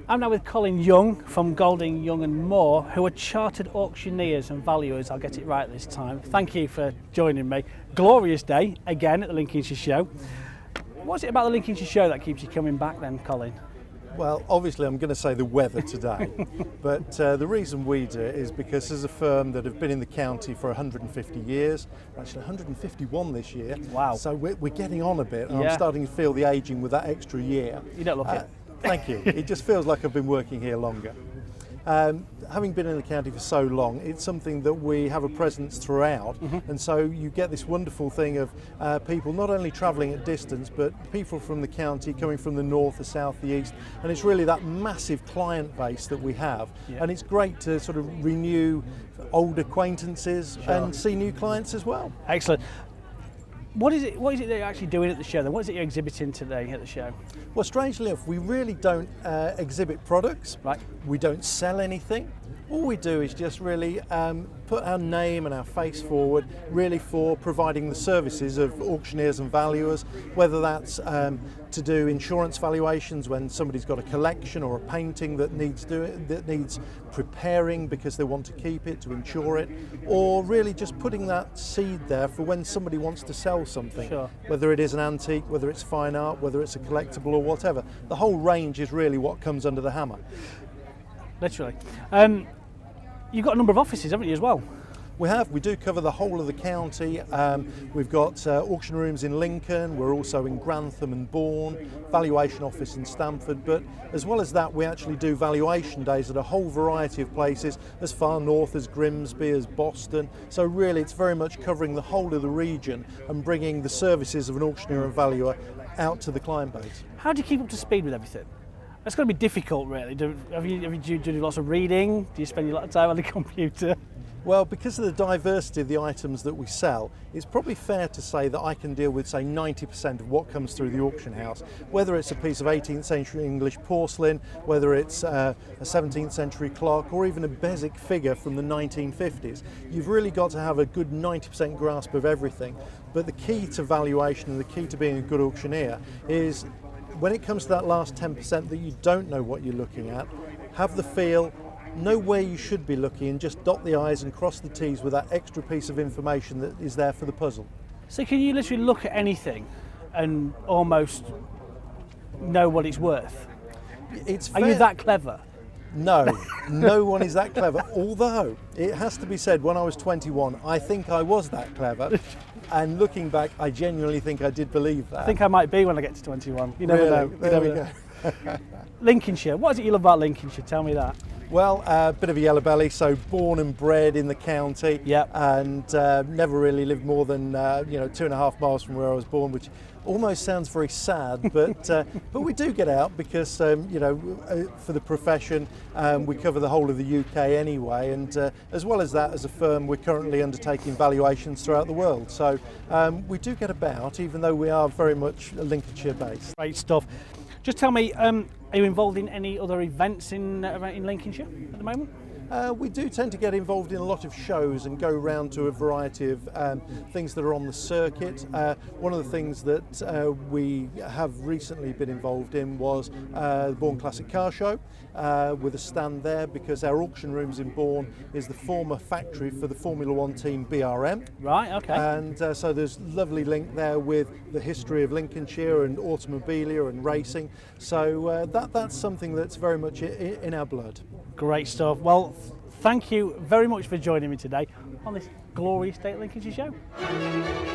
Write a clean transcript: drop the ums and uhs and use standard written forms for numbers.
I'm now with Colin Young from Golding Young Mawer, who are chartered auctioneers and valuers. I'll get it right this time. Thank you for joining me. Glorious day again at the Lincolnshire Show. What's it about the Lincolnshire Show that keeps you coming back then, Colin? Well, obviously I'm going to say the weather today, but the reason we do it is because as a firm that have been in the county for 150 years, actually 151 this year. Wow. So we're getting on a bit, and Yeah. I'm starting to feel the ageing with that extra year. You don't look it. Thank you. It just feels like I've been working here longer. Having been in the county for so long, it's something that we have a presence throughout, and so you get this wonderful thing of people not only travelling at distance, but people from the county coming from the north, the south, the east, and it's really that massive client base that we have, and it's great to sort of renew old acquaintances and see new clients as well. Excellent. What is it that you're actually doing at the show then? What is it you're exhibiting today at the show? Well, strangely enough, we really don't exhibit products. Right. We don't sell anything. All we do is just really put our name and our face forward, really for providing the services of auctioneers and valuers, whether that's to do insurance valuations when somebody's got a collection or a painting that needs preparing because they want to keep it, to insure it, or really just putting that seed there for when somebody wants to sell something, Sure. whether it is an antique, whether it's fine art, whether it's a collectible or whatever. The whole range is really what comes under the hammer. Literally. You've got a number of offices, haven't you, as well? We do cover the whole of the county. We've got auction rooms in Lincoln, we're also in Grantham and Bourne, valuation office in Stamford, but as well as that we actually do valuation days at a whole variety of places, as far north as Grimsby, as Boston, so really it's very much covering the whole of the region and bringing the services of an auctioneer and valuer out to the client base. How do you keep up to speed with everything? It's going to be difficult, really. Do you do lots of reading? Do you spend a lot of time on the computer? Well, because of the diversity of the items that we sell, it's probably fair to say that I can deal with, say, 90% of what comes through the auction house, whether it's a piece of 18th century English porcelain, whether it's a 17th century clock, or even a Bezic figure from the 1950s. You've really got to have a good 90% grasp of everything. But the key to valuation and the key to being a good auctioneer is when it comes to that last 10% that you don't know what you're looking at, have the feel, know where you should be looking, and just dot the I's and cross the T's with that extra piece of information that is there for the puzzle. So can you literally look at anything and almost know what it's worth? Are you that clever? No, no one is that clever, although it has to be said, when I was 21, I think I was that clever, and looking back, I genuinely think I did believe that. I think I might be when I get to 21. You never know. There we go. Lincolnshire, what is it you love about Lincolnshire? Tell me that. Well, a bit of a yellow belly, so born and bred in the county, and never really lived more than 2.5 miles from where I was born, which almost sounds very sad, but we do get out because for the profession we cover the whole of the UK anyway, and as well as that, as a firm, we're currently undertaking valuations throughout the world, so we do get about, even though we are very much Lincolnshire based. Great stuff. Just tell me, are you involved in any other events in Lincolnshire at the moment? We do tend to get involved in a lot of shows and go around to a variety of things that are on the circuit. One of the things that we have recently been involved in was the Bourne Classic Car Show, with a stand there because our auction rooms in Bourne is the former factory for the Formula One team BRM. Right, okay. And so there's a lovely link there with the history of Lincolnshire and automobilia and racing. So that's something that's very much in our blood. Great stuff. Well, thank you very much for joining me today on this glorious day at Lincolnshire Show.